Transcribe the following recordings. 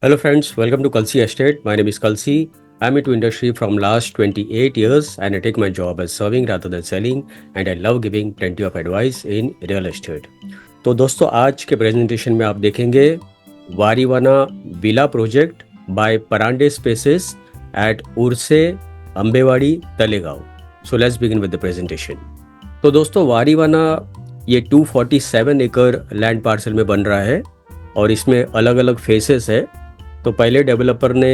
Hello friends, welcome to Kalsi Estate. My name is Kalsi. I'm into industry from last 28 years and I take my job as serving rather than selling and I love giving plenty of advice in real estate. तो दोस्तों आज के presentation में आप देखेंगे Varivana villa project by Parande spaces at Urse Ambewadi Talegaon. So let's begin with the presentation. तो दोस्तों वारीवाना ये 247 एकड़ लैंड पार्सल में बन रहा है और इसमें अलग अलग फेसेस है. तो पहले डेवलपर ने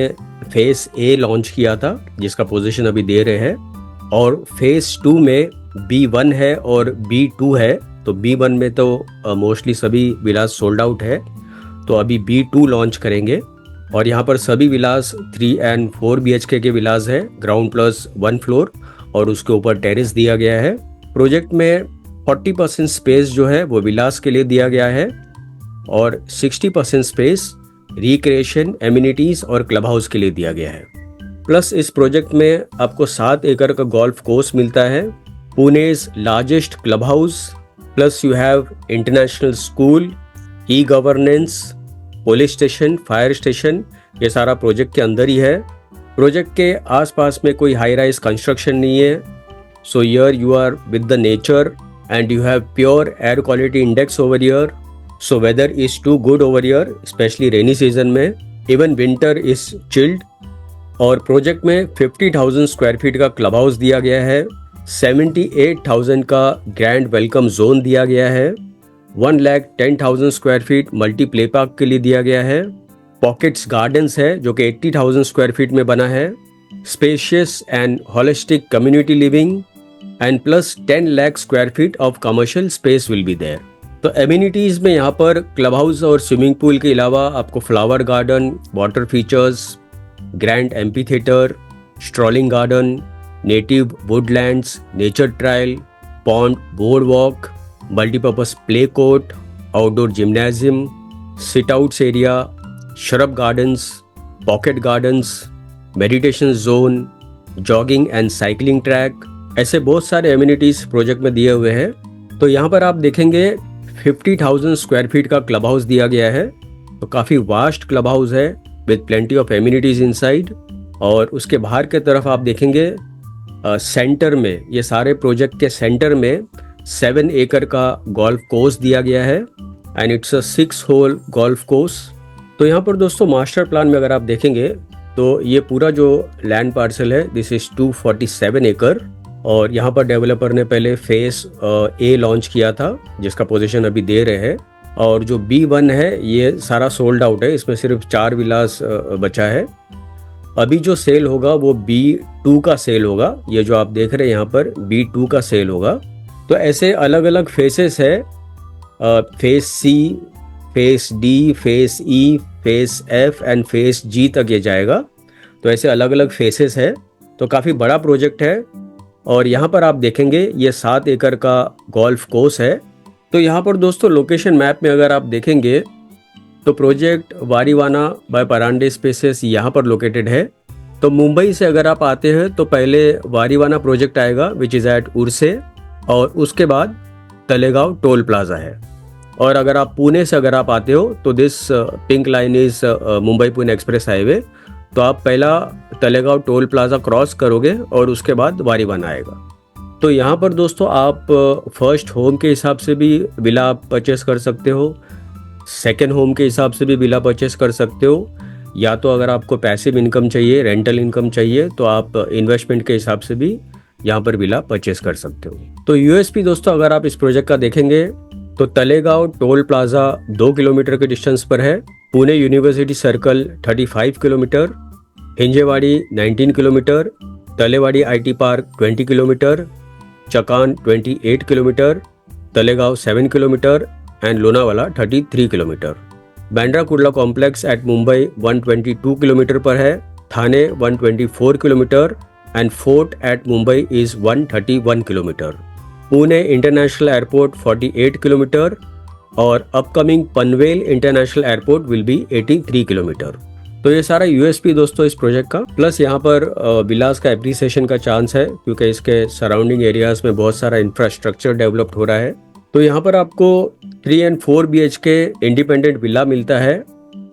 फेस ए लॉन्च किया था जिसका पोजीशन अभी दे रहे हैं और फेस 2 में B1 है और B2 है. तो B1 में तो मोस्टली सभी विलास सोल्ड आउट है, तो अभी B2 लॉन्च करेंगे और यहाँ पर सभी विलास 3 and 4 BHK के विलास है, ग्राउंड प्लस 1 फ्लोर और उसके ऊपर टेरेस दिया गया है. प्रोजेक्ट में 40% स्पेस जो है वो विलास के लिए दिया गया है और 60% स्पेस रिक्रिएशन, एमिनिटीज और क्लब हाउस के लिए दिया गया है. प्लस इस प्रोजेक्ट में आपको 7 एकड़ का गोल्फ कोर्स मिलता है, Pune's largest club house, plus you have international school, e governance, police station, fire station. ये सारा प्रोजेक्ट के अंदर ही है. प्रोजेक्ट के आसपास में कोई हाई राइज कंस्ट्रक्शन नहीं है. So here you are with the nature and you have pure air quality index over here. So weather is too good over here, especially rainy season में. Even winter is chilled. और project में 50,000 square feet का club house दिया गया है, 78,000 का grand welcome zone दिया गया है, 1,10,000 square feet multi play park के लिए दिया गया है, पॉकेट्स गार्डन्स है जो कि 80,000 स्क्वायर फीट में बना है, spacious and holistic community living and plus 10 lakh square feet of commercial space will be there. तो एमिनिटीज़ में यहाँ पर क्लब हाउस और स्विमिंग पूल के अलावा आपको flower garden, water features, grand amphitheatre, strolling garden, native woodlands, nature trial, pond, boardwalk, multipurpose play court, outdoor gymnasium, sit outs area, shrub gardens, pocket gardens, meditation zone, jogging and cycling track, ऐसे बहुत सारे amenities project में दिए हुए हैं. तो यहाँ पर आप देखेंगे 50,000 स्क्वायर फीट का क्लब हाउस दिया गया है. तो काफ़ी वास्ट क्लब हाउस है with plenty of amenities inside. और उसके बाहर के तरफ आप देखेंगे सेंटर में, ये सारे प्रोजेक्ट के सेंटर में 7 एकड़ का गोल्फ कोर्स दिया गया है and it's a 6 hole golf course. तो यहाँ पर दोस्तों मास्टर प्लान में अगर आप देखेंगे तो ये पूरा जो लैंड पार्सल है दिस इज 247 एकड़ और यहाँ पर डेवलपर ने पहले फेस ए लॉन्च किया था जिसका पोजीशन अभी दे रहे हैं. और जो B1 है ये सारा सोल्ड आउट है, इसमें सिर्फ 4 विलास बचा है. अभी जो सेल होगा वो B2 का सेल होगा, ये जो आप देख रहे हैं यहाँ पर B2 का सेल होगा. तो ऐसे अलग अलग फेसेस है, face C, face D, face E, face F and face G तक ये जाएगा. तो ऐसे अलग अलग फेसेस है. तो काफ़ी बड़ा प्रोजेक्ट है और यहाँ पर आप देखेंगे ये 7 एकड़ का गोल्फ कोर्स है. तो यहाँ पर दोस्तों लोकेशन मैप में अगर आप देखेंगे तो प्रोजेक्ट वारीवाना बाय परांडे स्पेसेस यहाँ पर लोकेटेड है. तो मुंबई से अगर आप आते हैं तो पहले वारीवाना प्रोजेक्ट आएगा विच इज़ एट उर्से और उसके बाद तलेगांव टोल प्लाजा है. और अगर आप पुणे से अगर आप आते हो तो this pink line is Mumbai Pune express highway. तो आप पहला तलेगांव टोल प्लाजा क्रॉस करोगे और उसके बाद वारीवाना आएगा. तो यहाँ पर दोस्तों आप फर्स्ट होम के हिसाब से भी विला परचेस कर सकते हो, सेकंड होम के हिसाब से भी विला परचेस कर सकते हो, या तो अगर आपको पैसिव इनकम चाहिए, रेंटल इनकम चाहिए तो आप इन्वेस्टमेंट के हिसाब से भी यहाँ पर विला परचेस कर सकते हो. तो यूएसपी दोस्तों अगर आप इस प्रोजेक्ट का देखेंगे तो तलेगांव टोल प्लाजा 2 किलोमीटर के डिस्टेंस पर है, Pune university circle 35 kilometre, Hinjewadi 19 kilometre, Talawade IT park 20 kilometre, Chakan 28 kilometre, Talegaon 7 kilometre and Lonavala 33 kilometre. Bandra Kurla complex at Mumbai 122 kilometre पर है, Thane 124 kilometre and Fort at Mumbai is 131 kilometre. Pune international airport 48 kilometre और upcoming Panvel international airport will be 83 kilometre. तो ये सारा USP दोस्तों इस प्रोजेक्ट का. Plus यहाँ पर विलास का एप्रिसिएशन का चांस है क्योंकि इसके सराउंडिंग एरियाज में बहुत सारा इंफ्रास्ट्रक्चर डेवलप्ड हो रहा है. तो यहाँ पर आपको 3 and 4 BHK इंडिपेंडेंट विला मिलता है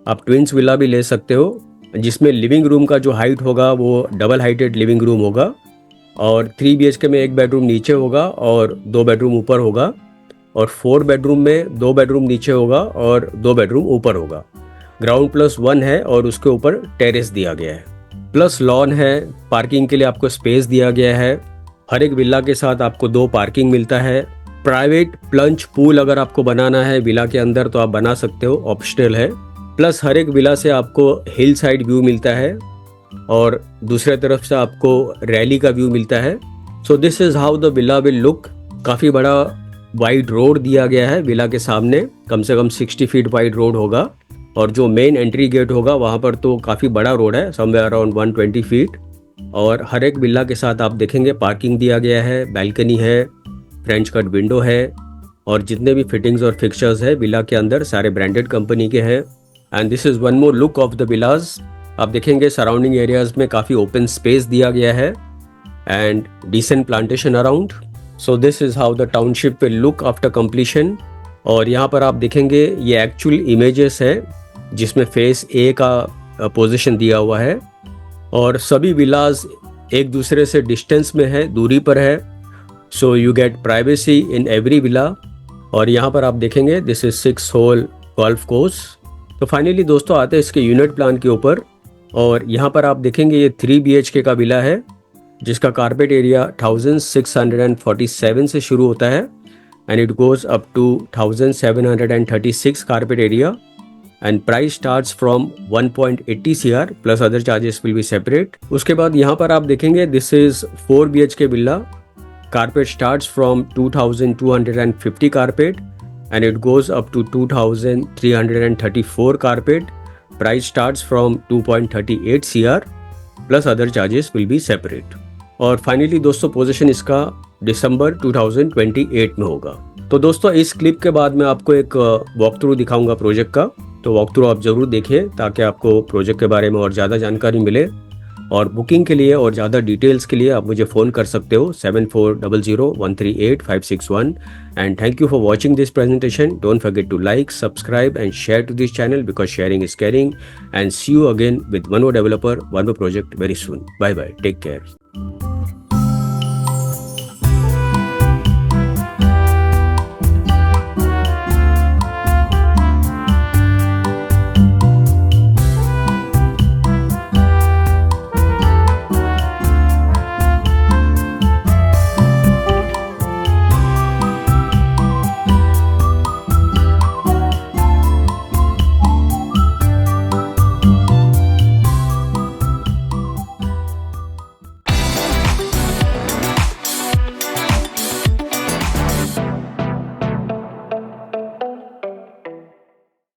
आप ट्विंस विला भी ले सकते हो, जिसमें लिविंग रूम का जो हाइट होगा वो डबल हाइटेड लिविंग रूम होगा और 3 BHK में एक बेडरूम नीचे होगा और 2 बेडरूम ऊपर होगा और 4 बेडरूम में 2 बेडरूम नीचे होगा और 2 बेडरूम ऊपर होगा। ग्राउंड +1 है और उसके ऊपर टेरेस दिया गया है, प्लस लॉन है, पार्किंग के लिए आपको स्पेस दिया गया है। हर एक विला के साथ आपको 2 पार्किंग मिलता है। प्राइवेट प्लंज पूल अगर आपको बनाना है विला के अंदर तो आप बना सकते हो, ऑप्शनल है। प्लस हर एक विला से आपको हिल साइड व्यू मिलता है और दूसरे तरफ से आपको रैली का व्यू मिलता है। So this is how the villa will look. काफ़ी बड़ा वाइड रोड दिया गया है विला के सामने, कम से कम 60 फीट वाइड रोड होगा और जो मेन एंट्री गेट होगा वहाँ पर तो काफ़ी बड़ा रोड है, समवेयर अराउंड 120 फीट। और हर एक विला के साथ आप देखेंगे पार्किंग दिया गया है, बैल्कनी है, फ्रेंच कट विंडो है और जितने भी फिटिंग्स और फिक्सचर्स है विला के अंदर सारे ब्रांडेड कंपनी के हैं। And this is one more look of the villas. आप देखेंगे सराउंडिंग एरियाज में काफ़ी ओपन स्पेस दिया गया है and decent plantation around. So this is how the township will look after completion. और यहाँ पर आप देखेंगे ये एक्चुअल इमेजेस हैं जिसमें फेस ए का पोजीशन दिया हुआ है और सभी विलाज एक दूसरे से डिस्टेंस में है, दूरी पर है। So you get privacy in every villa. और यहाँ पर आप देखेंगे this is 6 hole golf course. तो फाइनली दोस्तों आते हैं इसके यूनिट प्लान के ऊपर और यहाँ पर आप देखेंगे ये 3 BHK का विला है जिसका कारपेट एरिया 1647 से शुरू होता है and it goes up to 1736 carpet area and price starts from 1.80 CR plus other charges will be separate. उसके बाद यहाँ पर आप देखेंगे this is 4 BHK villa. Carpet starts from 2250 carpet and it goes up to 2334 carpet. Price starts from 2.38 CR plus other charges will be separate. और finally दोस्तों position इसका दिसंबर 2028 में होगा। तो दोस्तों इस क्लिप के बाद मैं आपको एक वॉक थ्रू दिखाऊंगा प्रोजेक्ट का, तो वॉक थ्रू आप जरूर देखिए ताकि आपको प्रोजेक्ट के बारे में और ज़्यादा जानकारी मिले। और बुकिंग के लिए और ज़्यादा डिटेल्स के लिए आप मुझे फ़ोन कर सकते हो 7400138561। And thank you for watching this presentation. Don't forget to like, subscribe and share to this channel because sharing is caring. And see you again with one more developer, one more project very soon. Bye bye, take care.